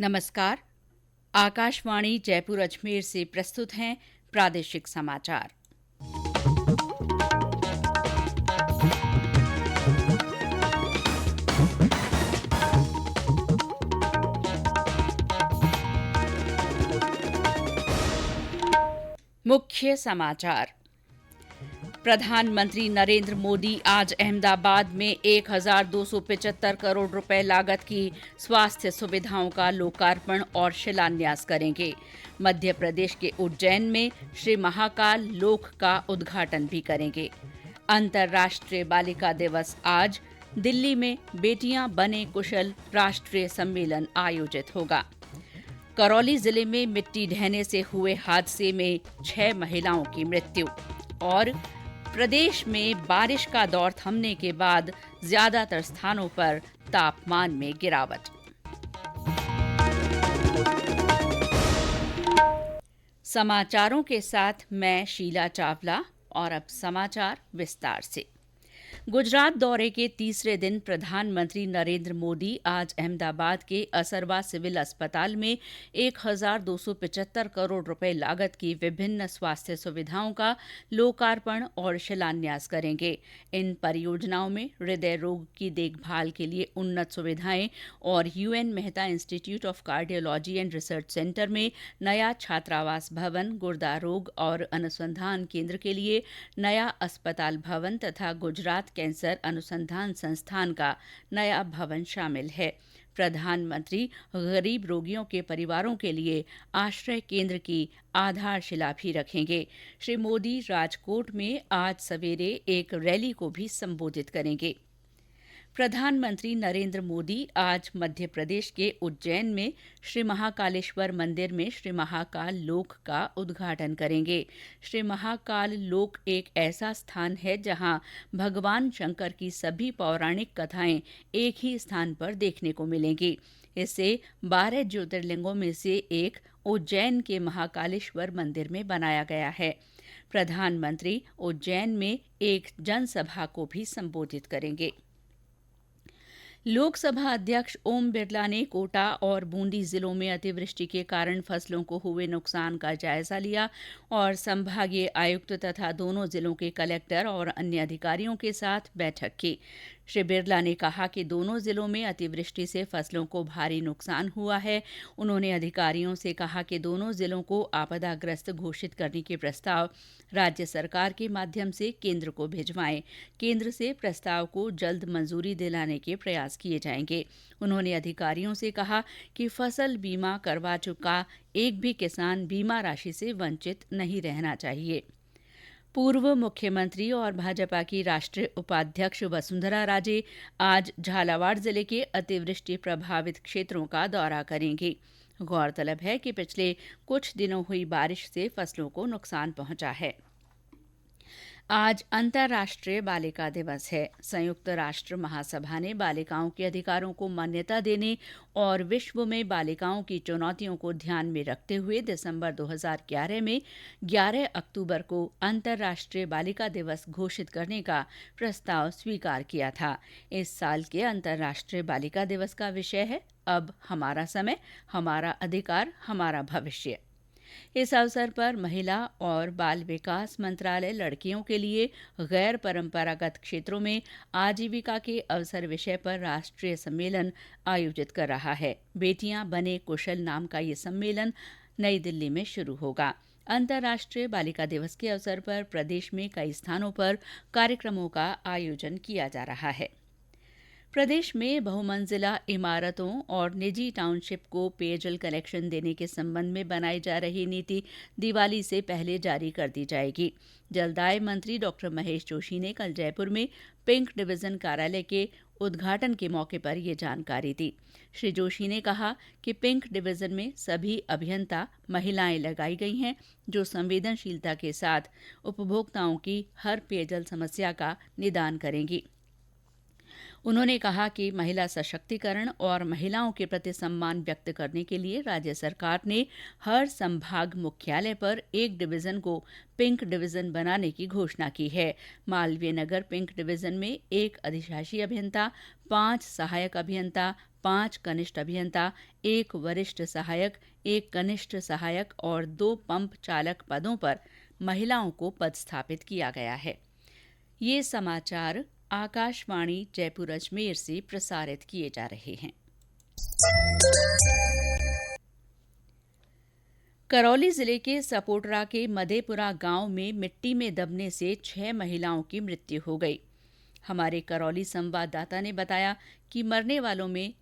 नमस्कार। आकाशवाणी जयपुर अजमेर से प्रस्तुत हैं प्रादेशिक समाचार। मुख्य समाचार। प्रधानमंत्री नरेंद्र मोदी आज अहमदाबाद में 1275 करोड़ रुपए लागत की स्वास्थ्य सुविधाओं का लोकार्पण और शिलान्यास करेंगे। मध्य प्रदेश के उज्जैन में श्री महाकाल लोक का उद्घाटन भी करेंगे। अंतर्राष्ट्रीय बालिका दिवस आज दिल्ली में बेटियां बने कुशल राष्ट्रीय सम्मेलन आयोजित होगा। करौली जिले में मिट्टी ढहने से हुए हादसे में 6 महिलाओं की मृत्यु। और प्रदेश में बारिश का दौर थमने के बाद ज्यादातर स्थानों पर तापमान में गिरावट। समाचारों के साथ मैं शीला चावला। और अब समाचार विस्तार से। गुजरात दौरे के तीसरे दिन प्रधानमंत्री नरेंद्र मोदी आज अहमदाबाद के असरवा सिविल अस्पताल में 1275 करोड़ रुपए लागत की विभिन्न स्वास्थ्य सुविधाओं का लोकार्पण और शिलान्यास करेंगे। इन परियोजनाओं में हृदय रोग की देखभाल के लिए उन्नत सुविधाएं और UN Mehta institute of cardiology and research centre में नया छात्रावास भवन, गुर्दा रोग और अनुसंधान केंद्र के लिए नया अस्पताल भवन तथा गुजरात कैंसर अनुसंधान संस्थान का नया भवन शामिल है। प्रधानमंत्री गरीब रोगियों के परिवारों के लिए आश्रय केंद्र की आधारशिला भी रखेंगे। श्री मोदी राजकोट में आज सवेरे एक रैली को भी संबोधित करेंगे। प्रधानमंत्री नरेंद्र मोदी आज मध्य प्रदेश के उज्जैन में श्री महाकालेश्वर मंदिर में श्री महाकाल लोक का उद्घाटन करेंगे। श्री महाकाल लोक एक ऐसा स्थान है जहां भगवान शंकर की सभी पौराणिक कथाएं एक ही स्थान पर देखने को मिलेंगी। इसे 12 ज्योतिर्लिंगों में से एक उज्जैन के महाकालेश्वर मंदिर में बनाया गया है। प्रधानमंत्री उज्जैन में एक जनसभा को भी संबोधित करेंगे। लोकसभा अध्यक्ष ओम बिरला ने कोटा और बूंदी जिलों में अतिवृष्टि के कारण फसलों को हुए नुकसान का जायजा लिया और संभागीय आयुक्त तथा दोनों जिलों के कलेक्टर और अन्य अधिकारियों के साथ बैठक की। श्री बिरला ने कहा कि दोनों जिलों में अतिवृष्टि से फसलों को भारी नुकसान हुआ है। उन्होंने अधिकारियों से कहा कि दोनों जिलों को आपदाग्रस्त घोषित करने के प्रस्ताव राज्य सरकार के माध्यम से केंद्र को भिजवाएं। केंद्र से प्रस्ताव को जल्द मंजूरी दिलाने के प्रयास किए जाएंगे। उन्होंने अधिकारियों से कहा कि फसल बीमा करवा चुका एक भी किसान बीमा राशि से वंचित नहीं रहना चाहिए। पूर्व मुख्यमंत्री और भाजपा की राष्ट्रीय उपाध्यक्ष वसुंधरा राजे आज झालावाड़ जिले के अतिवृष्टि प्रभावित क्षेत्रों का दौरा करेंगी। गौरतलब है कि पिछले कुछ दिनों हुई बारिश से फसलों को नुकसान पहुंचा है। आज अंतर्राष्ट्रीय बालिका दिवस है। संयुक्त राष्ट्र महासभा ने बालिकाओं के अधिकारों को मान्यता देने और विश्व में बालिकाओं की चुनौतियों को ध्यान में रखते हुए दिसंबर 2011 में 11 अक्टूबर को अंतर्राष्ट्रीय बालिका दिवस घोषित करने का प्रस्ताव स्वीकार किया था। इस साल के अंतर्राष्ट्रीय बालिका दिवस का विषय है अब हमारा समय, हमारा अधिकार, हमारा भविष्य। इस अवसर पर महिला और बाल विकास मंत्रालय लड़कियों के लिए गैर परंपरागत क्षेत्रों में आजीविका के अवसर विषय पर राष्ट्रीय सम्मेलन आयोजित कर रहा है। बेटियां बने कुशल नाम का ये सम्मेलन नई दिल्ली में शुरू होगा। अंतर्राष्ट्रीय बालिका दिवस के अवसर पर प्रदेश में कई स्थानों पर कार्यक्रमों का आयोजन किया जा रहा है। प्रदेश में बहुमंजिला इमारतों और निजी टाउनशिप को पेयजल कनेक्शन देने के संबंध में बनाई जा रही नीति दिवाली से पहले जारी कर दी जाएगी। जलदाय मंत्री डॉ महेश जोशी ने कल जयपुर में पिंक डिवीजन कार्यालय के उद्घाटन के मौके पर ये जानकारी दी। श्री जोशी ने कहा कि पिंक डिवीजन में सभी अभियंता महिलाएं लगाई गई हैं जो संवेदनशीलता के साथ उपभोक्ताओं की हर पेयजल समस्या का निदान करेंगी। उन्होंने कहा कि महिला सशक्तिकरण और महिलाओं के प्रति सम्मान व्यक्त करने के लिए राज्य सरकार ने हर संभाग मुख्यालय पर एक डिवीजन को पिंक डिवीजन बनाने की घोषणा की है। मालवीय नगर पिंक डिवीजन में 1 अधिशासी अभियंता, 5 सहायक अभियंता, 5 कनिष्ठ अभियंता, 1 वरिष्ठ सहायक, 1 कनिष्ठ सहायक और 2 पंप चालक पदों पर महिलाओं को पदस्थापित किया गया है। ये समाचार आकाशवाणी जयपुर अजमेर से प्रसारित किए जा रहे हैं। करौली जिले के सपोटरा के मधेपुरा गांव में मिट्टी में दबने से 6 महिलाओं की मृत्यु हो गई। हमारे करौली संवाददाता ने बताया कि मरने वालों में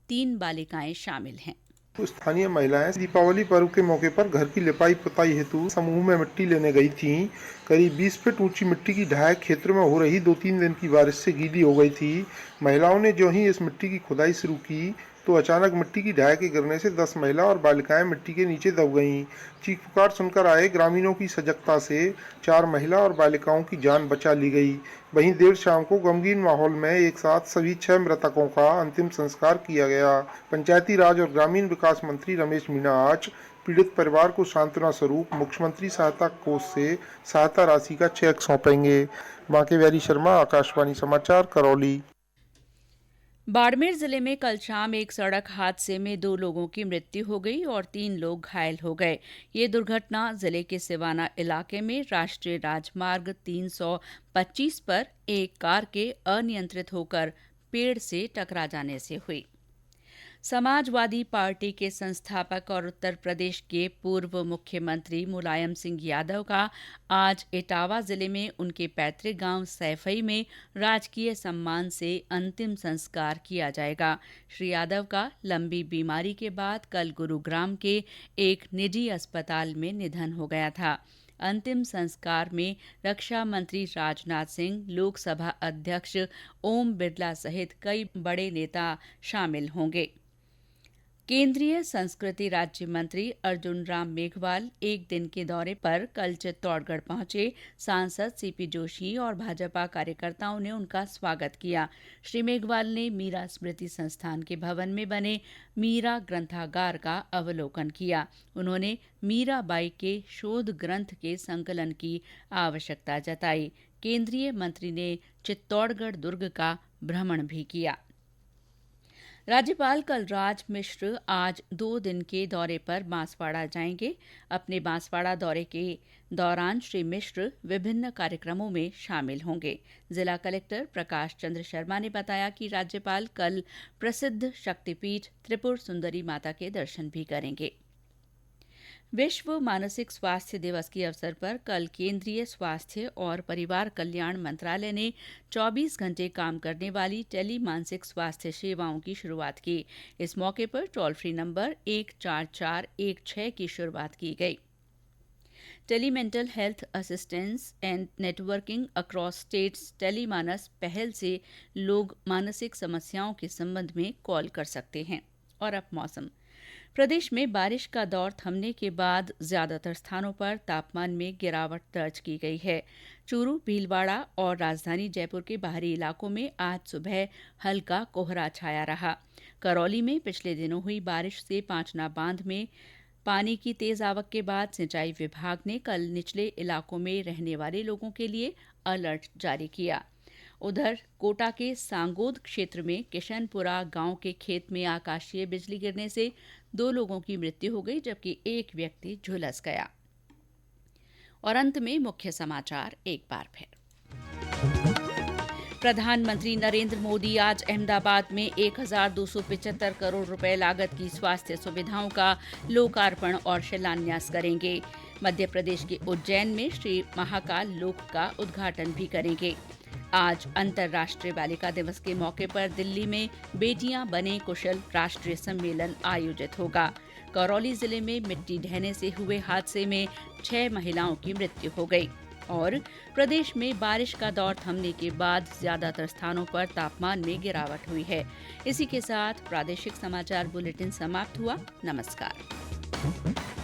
3 बालिकाएं शामिल हैं। स्थानीय महिलाएं दीपावली पर्व के मौके पर घर की लिपाई पुताई हेतु समूह में मिट्टी लेने गई थीं। करीब 20 फीट ऊंची मिट्टी की ढहाई क्षेत्र में हो रही 2-3 दिन की बारिश से गीली हो गई थी। महिलाओं ने जो ही इस मिट्टी की खुदाई शुरू की तो अचानक मिट्टी की ढहाई के गिरने से 10 महिला और बालिकाएं मिट्टी के नीचे दब गईं। चीख पुकार सुनकर आए ग्रामीणों की सजगता से 4 महिला और बालिकाओं की जान बचा ली गई। वहीं देर शाम को गमगीन माहौल में एक साथ सभी 6 मृतकों का अंतिम संस्कार किया गया। पंचायती राज और ग्रामीण विकास मंत्री रमेश मीणा आज पीड़ित परिवार को सांत्वना स्वरूप मुख्यमंत्री सहायता कोष से सहायता राशि का चेक सौंपेंगे। बांके शर्मा, आकाशवाणी समाचार, करौली। बाड़मेर जिले में कल शाम एक सड़क हादसे में 2 लोगों की मृत्यु हो गई और 3 लोग घायल हो गए। ये दुर्घटना जिले के सिवाना इलाके में राष्ट्रीय राजमार्ग 325 पर एक कार के अनियंत्रित होकर पेड़ से टकरा जाने से हुई। समाजवादी पार्टी के संस्थापक और उत्तर प्रदेश के पूर्व मुख्यमंत्री मुलायम सिंह यादव का आज इटावा जिले में उनके पैतृक गांव सैफई में राजकीय सम्मान से अंतिम संस्कार किया जाएगा। श्री यादव का लंबी बीमारी के बाद कल गुरुग्राम के एक निजी अस्पताल में निधन हो गया था। अंतिम संस्कार में रक्षा मंत्री राजनाथ सिंह, लोकसभा अध्यक्ष ओम बिरला सहित कई बड़े नेता शामिल होंगे। केंद्रीय संस्कृति राज्य मंत्री अर्जुन राम मेघवाल एक दिन के दौरे पर कल चित्तौड़गढ़ पहुंचे। सांसद सीपी जोशी और भाजपा कार्यकर्ताओं ने उनका स्वागत किया। श्री मेघवाल ने मीरा स्मृति संस्थान के भवन में बने मीरा ग्रंथागार का अवलोकन किया। उन्होंने मीराबाई के शोध ग्रंथ के संकलन की आवश्यकता जताई। केंद्रीय मंत्री ने चित्तौड़गढ़ दुर्ग का भ्रमण भी किया। राज्यपाल कलराज मिश्र आज 2 दिन के दौरे पर बांसवाड़ा जाएंगे। अपने बांसवाड़ा दौरे के दौरान श्री मिश्र विभिन्न कार्यक्रमों में शामिल होंगे। जिला कलेक्टर प्रकाश चंद्र शर्मा ने बताया कि राज्यपाल कल प्रसिद्ध शक्तिपीठ त्रिपुर सुंदरी माता के दर्शन भी करेंगे। विश्व मानसिक स्वास्थ्य दिवस के अवसर पर कल केंद्रीय स्वास्थ्य और परिवार कल्याण मंत्रालय ने 24 घंटे काम करने वाली टेली मानसिक स्वास्थ्य सेवाओं की शुरुआत की। इस मौके पर टोल फ्री नंबर 14416 की शुरुआत की गई। Tele mental health assistance and networking across states TeleMANAS पहल से लोग मानसिक समस्याओं के संबंध में कॉल कर सकते हैं। और अब मौसम। प्रदेश में बारिश का दौर थमने के बाद ज्यादातर स्थानों पर तापमान में गिरावट दर्ज की गई है। चूरू, भीलवाड़ा और राजधानी जयपुर के बाहरी इलाकों में आज सुबह हल्का कोहरा छाया रहा। करौली में पिछले दिनों हुई बारिश से पांचना बांध में पानी की तेज आवक के बाद सिंचाई विभाग ने कल निचले इलाकों में रहने वाले लोगों के लिए अलर्ट जारी किया। उधर कोटा के सांगोद क्षेत्र में किशनपुरा गांव के खेत में आकाशीय बिजली गिरने से 2 लोगों की मृत्यु हो गई, जबकि एक व्यक्ति झुलस गया। और अंत में मुख्य समाचार एक बार फिर। प्रधानमंत्री नरेंद्र मोदी आज अहमदाबाद में 1275 करोड़ रुपए लागत की स्वास्थ्य सुविधाओं का लोकार्पण और शिलान्यास करेंगे। मध्य प्रदेश के उज्जैन में श्री महाकाल लोक का उद्घाटन भी करेंगे। आज अंतर्राष्ट्रीय बालिका दिवस के मौके पर दिल्ली में बेटियां बने कुशल राष्ट्रीय सम्मेलन आयोजित होगा। करौली जिले में मिट्टी ढहने से हुए हादसे में 6 महिलाओं की मृत्यु हो गई। और प्रदेश में बारिश का दौर थमने के बाद ज्यादातर स्थानों पर तापमान में गिरावट हुई है। इसी के साथ प्रादेशिक समाचार बुलेटिन समाप्त हुआ। नमस्कार।